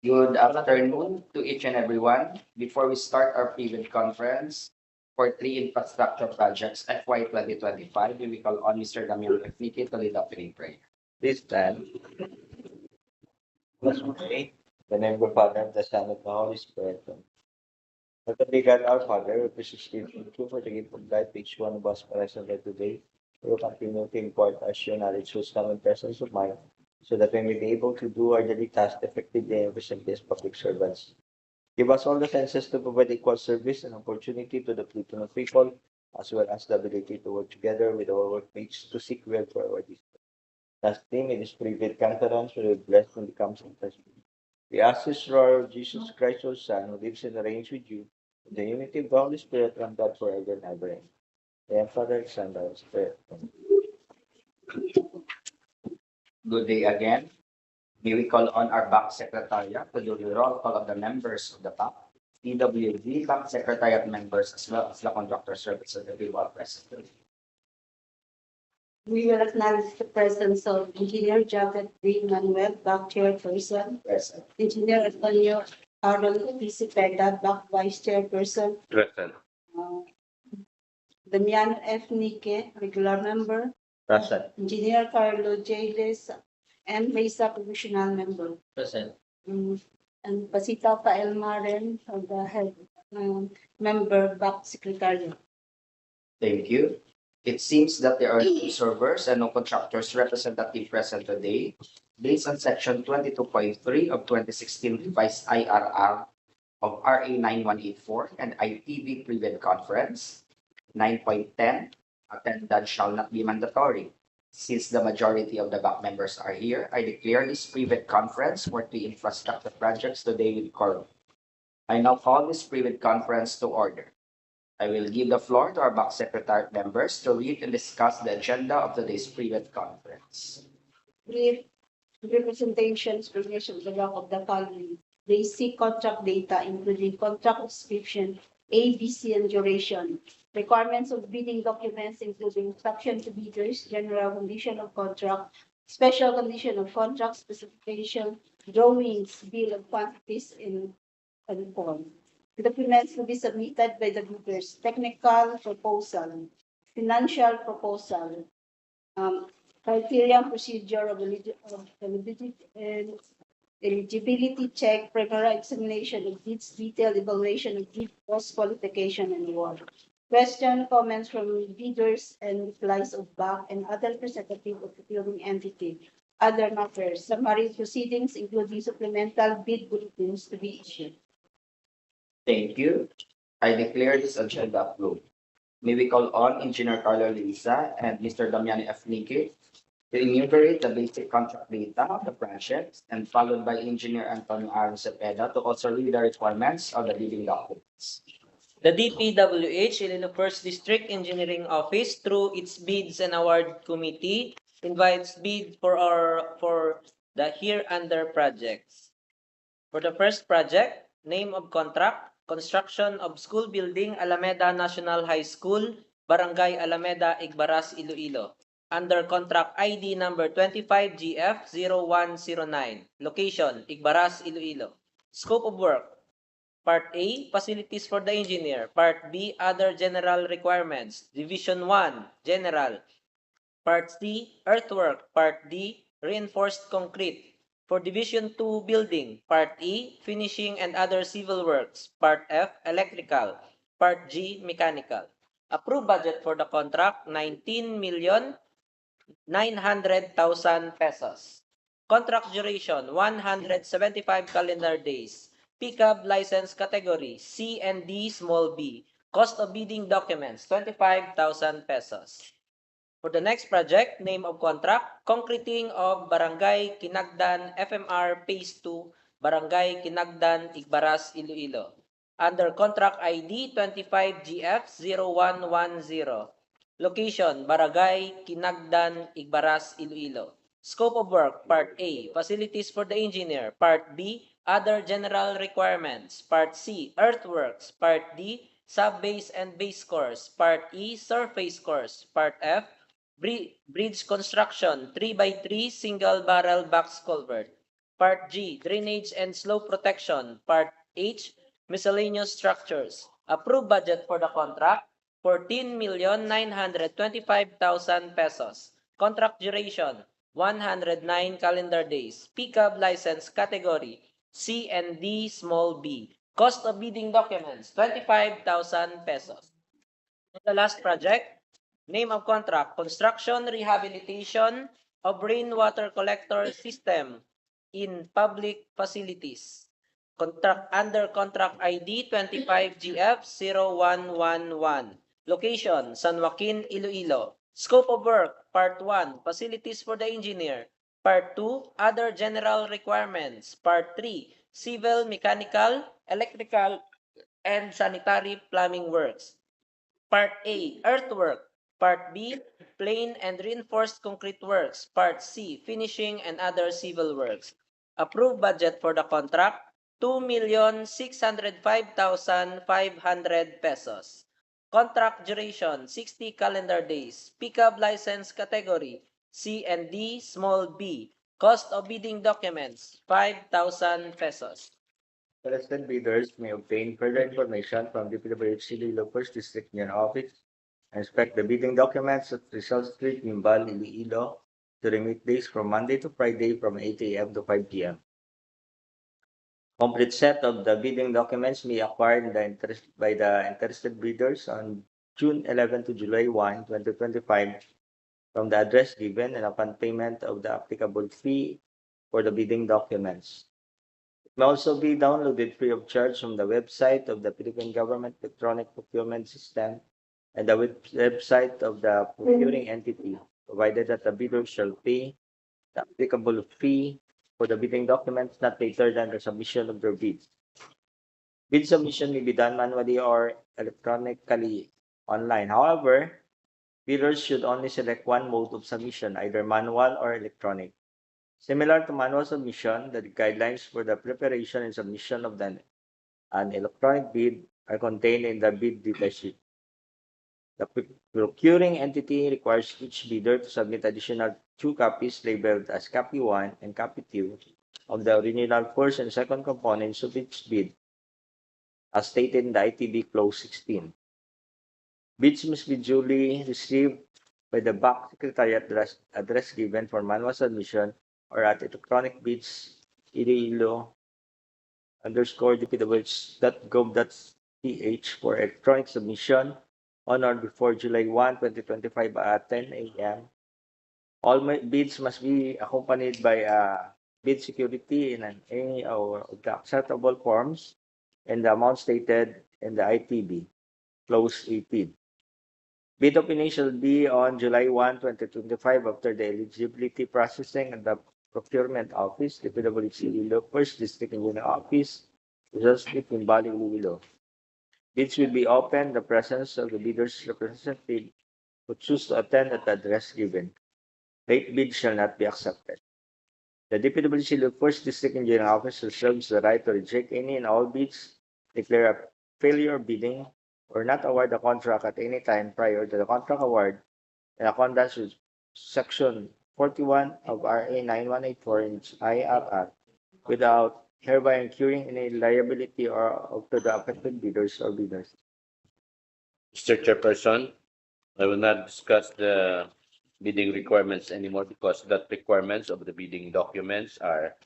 Good afternoon to each and everyone. Before we start our PREBID conference for three infrastructure projects FY 2025, we will call on Mr. Damian Lefniki to lead opening prayer. Please stand. Let's pray. The name of the Father, the Son, and the Holy Spirit. Let the big God, our Father, we appreciate you for the gift of life each one of us present here today. We will continue to impart us your knowledge, wisdom, and presence of mind, so that we may be able to do our daily tasks effectively and present as public servants. Give us all the senses to provide equal service and opportunity to the people of people, as well as the ability to work together with our workmates to seek well for our district. Lastly, may this private conference will be blessed when it comes in person. We ask this through our Lord Jesus Christ, our Son, who lives and reigns with you, in the unity of the Holy Spirit, one God forever and ever. Amen. Father, Son, and Holy Spirit. Good day again. May we call on our back secretariat to do the roll call of the members of the back, PWD back secretariat members, as well as the contractor services that we are present. We will acknowledge the presence of Engineer Javed B. Manuel, back chairperson, Present. Engineer Antonio Aaron P. Cepeda, back vice chairperson, Present. Damiano F. Nique, regular member, Present. Engineer Carlo J. Les, and Mesa, provisional member. Present. And Pasita Paelma Ren, the head member, back secretary. Thank you. It seems that there are no observers and no contractors representative present today. Based on section 22.3 of 2016 revised IRR of RA 9184 and ITB PREBID conference, 9.10, attendance shall not be mandatory. Since the majority of the back members are here, I declare this PREBID conference for three infrastructure projects today with quorum. I now call this PREBID conference to order. I will give the floor to our back secretariat members to read and discuss the agenda of today's PREBID conference. Brief representations, progression of the work of the following. Basic contract data, including contract description, ABC and duration. Requirements of bidding documents, including instruction to bidders, general condition of contract, special condition of contract specification, drawings, bill of quantities, and form. The documents to be submitted by the bidders, technical proposal, financial proposal, criteria procedure of eligibility check, primary examination of bids, detailed evaluation of bid cost, qualification, and award. Question, comments from bidders, and replies of back and other representative of the building entity. Other matters, summary proceedings, including supplemental bid bulletins to be issued. Thank you. I declare this agenda approved. May we call on Engineer Carlo Lisa and Mr. Damiani F. Nique to enumerate the basic contract data of the projects, and followed by Engineer Antonio Aaron Cepeda to also read the requirements of the bidding documents. The DPWH Iloilo First District Engineering Office, through its Bids and Award Committee, invites bids for the hereunder projects. For the first project, name of contract, construction of school building, Alameda National High School, Barangay Alameda, Igbaras, Iloilo. Under contract ID number 25GF0109. Location, Igbaras, Iloilo. Scope of work. Part A, facilities for the engineer. Part B, other general requirements. Division 1, general. Part C, earthwork. Part D, reinforced concrete. For Division 2, building. Part E, finishing and other civil works. Part F, electrical. Part G, mechanical. Approved budget for the contract, 19,900,000 pesos. Contract duration, 175 calendar days. Pickup license category, C and D small b. Cost of bidding documents, 25,000 pesos. For the next project, name of contract, concreting of Barangay Kinagdan FMR Phase 2, Barangay Kinagdan, Igbaras, Iloilo. Under contract ID 25GF0110. Location, Barangay Kinagdan, Igbaras, Iloilo. Scope of work, Part A, facilities for the engineer. Part B, other general requirements. Part C, earthworks. Part D, sub-base and base course. Part E, surface course. Part F, bridge construction, 3x3 single barrel box culvert. Part G, drainage and slope protection. Part H, miscellaneous structures. Approved budget for the contract, 14,925,000 pesos. Contract duration, 109 calendar days. Pickup license category, C and D small b. Cost of bidding documents, 25,000 pesos. The last project, name of contract, construction rehabilitation of rainwater collector system in public facilities. Contract under contract ID 25GF0111. Location, San Joaquin, Iloilo. Scope of work, Part 1, facilities for the engineer. Part 2, other general requirements. Part 3, civil, mechanical, electrical, and sanitary plumbing works. Part A, earthwork. Part B, plain and reinforced concrete works. Part C, finishing and other civil works. Approved budget for the contract, 2,605,500 pesos. Contract duration, 60 calendar days. Pickup license category, C and D, small b. Cost of bidding documents, 5,000 pesos. Interested bidders may obtain further information from DPWH Iloilo First District Engineer Office and inspect the bidding documents at Rizal Street, Mimbal, Iloilo during weekdays from Monday to Friday from 8 a.m. to 5 p.m. Complete set of the bidding documents may be acquired by the interested bidders on June 11 to July 1, 2025 from the address given and upon payment of the applicable fee for the bidding documents. It may also be downloaded free of charge from the website of the Philippine Government Electronic Procurement System and the website of the procuring entity, provided that the bidder shall pay the applicable fee for the bidding documents not later than the submission of their bids. Bid submission may be done manually or electronically online. However, bidders should only select one mode of submission, either manual or electronic. Similar to manual submission, the guidelines for the preparation and submission of an electronic bid are contained in the bid data sheet. The procuring entity requires each bidder to submit additional 2 copies labeled as Copy 1 and Copy 2 of the original first and second components of each bid, as stated in the ITB Clause 16. Bids must be duly received by the back secretariat address given for manual submission or at electronic bids iloilo_dpwh.gov.ph for electronic submission on or before July 1, 2025 at 10 a.m. All bids must be accompanied by a bid security in any of the acceptable forms and the amount stated in the ITB Clause 18. Bid opening shall be on July 1, 2025 after the eligibility processing at the Procurement Office, DPWH Iloilo, First District Engineer Office, Rizal Street, Mimbal, Iloilo. Bids will be open in the presence of the bidder's representative who choose to attend at the address given. Late bids shall not be accepted. The DPWH Iloilo First District Engineer Office reserves the right to reject any and all bids, declare a failure of bidding, or not award the contract at any time prior to the contract award in accordance with Section 41 of RA 9184 in IRR without hereby incurring any liability or to the affected bidders or bidders. Mr. Chairperson, I will not discuss the bidding requirements anymore because that requirements of the bidding documents are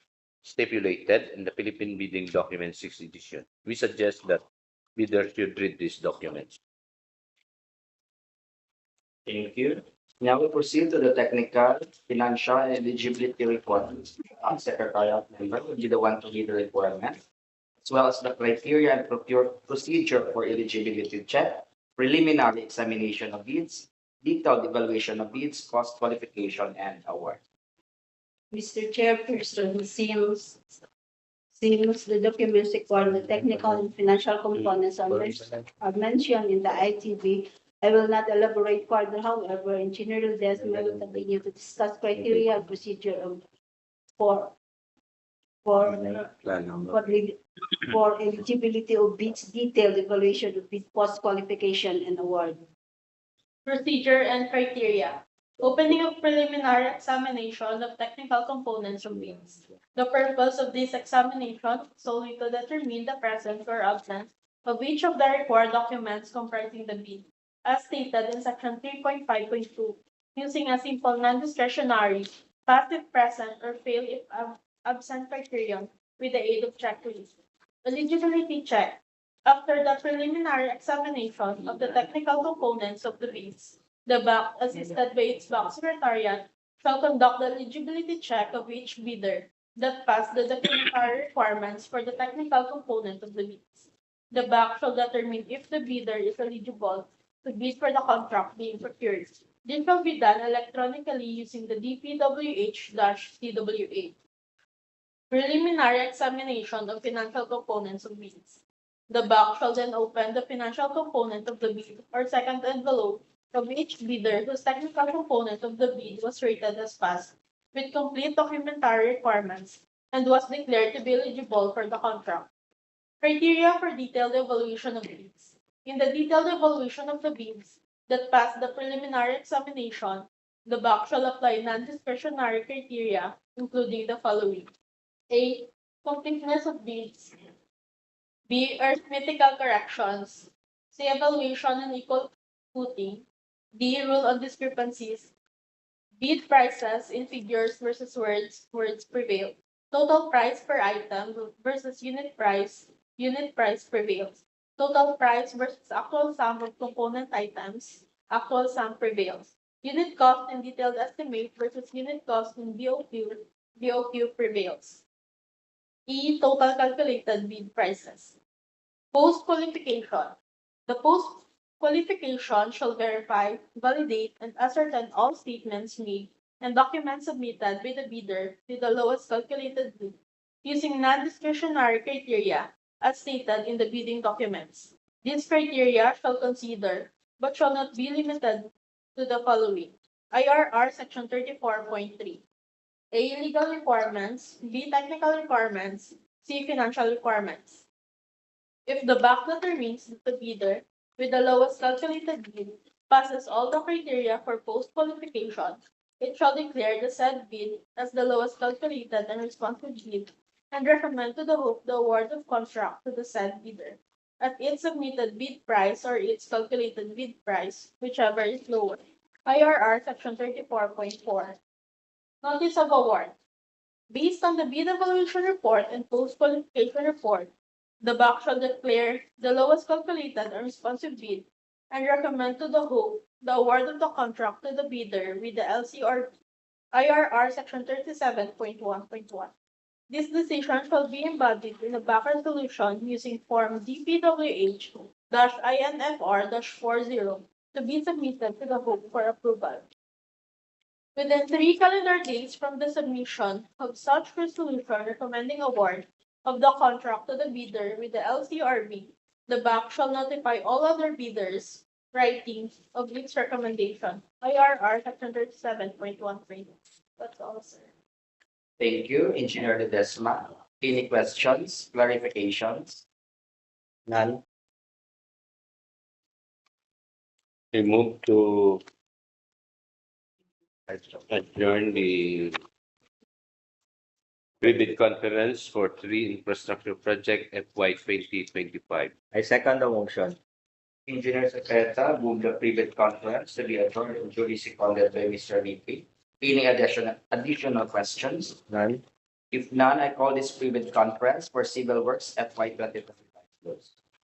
stipulated in the Philippine Bidding Document 6th edition. We suggest that bidders should read these documents. Thank you. Now we proceed to the technical, financial, and eligibility requirements. Our secretariat member will be the one to read the requirements, as well as the criteria and procedure for eligibility check, preliminary examination of bids, detailed evaluation of bids, cost qualification, and award. Mr. Chairperson, since the documents require the technical and financial components are mentioned in the ITB, I will not elaborate further. However, Engineer Desma will continue to discuss criteria and procedure for eligibility of bids, detailed evaluation of bid, post qualification, and award. Procedure and criteria. Opening of preliminary examination of technical components of bids. The purpose of this examination is solely to determine the presence or absence of each of the required documents comprising the bid, as stated in section 3.5.2, using a simple non-discretionary, pass if present or fail if absent criterion with the aid of checklist. Eligibility check. After the preliminary examination of the technical components of the bids, the BAC, assisted by its BAC Secretariat, shall conduct the eligibility check of each bidder that passed the documentary requirements for the technical component of the bids. The BAC shall determine if the bidder is eligible to bid for the contract being procured. This shall be done electronically using the DPWH-CWA. Preliminary examination of financial components of bids. The BAC shall then open the financial component of the bid or second envelope of each bidder whose technical component of the bid was rated as passed with complete documentary requirements and was declared to be eligible for the contract. Criteria for detailed evaluation of bids. In the detailed evaluation of the bids that pass the preliminary examination, the BAC shall apply non-discretionary criteria, including the following. A. Completeness of bids. B. Arithmetical corrections. C. Evaluation and equal footing. D. Rule on discrepancies. Bid prices in figures versus words prevail. Total price per item versus unit price prevails. Total price versus actual sum of component items, actual sum prevails. Unit cost and detailed estimate versus unit cost in BOQ prevails. E. Total calculated bid prices. Post-qualification. The post-qualification shall verify, validate, and ascertain all statements made and documents submitted by the bidder with the lowest calculated bid using non-discretionary criteria as stated in the bidding documents. These criteria shall consider, but shall not be limited to the following. IRR Section 34.3. A. Legal requirements. B. Technical requirements. C. Financial requirements. If the BAC determines that the bidder with the lowest calculated bid passes all the criteria for post-qualification, it shall declare the said bid as the lowest calculated and responsive bid and recommend to the HOOP the award of contract to the said bidder at its submitted bid price or its calculated bid price, whichever is lower. IRR Section 34.4. Notice of award. Based on the bid evaluation report and post-qualification report, the BAC shall declare the lowest calculated and responsive bid and recommend to the HOOP the award of the contract to the bidder with the LCR IRR Section 37.1.1. This decision shall be embodied in a BAC resolution using Form DPWH-INFR-40 to be submitted to the HOOP for approval. Within 3 calendar days from the submission of such resolution recommending award of the contract to the bidder with the LCRB, the BAC shall notify all other bidders writing of its recommendation. IRR Section 37.13. That's all, sir. Thank you, Engineer Ledesma. Any questions, clarifications? None. We move to adjourn the PREBID conference for 3 infrastructure project FY 2025. I second the motion. Engineer Secreta moved the previous conference to be adjourned and duly seconded by Mr. VP. Any additional questions? None. If none, I call this previous conference for Civil Works FY 2025 closed.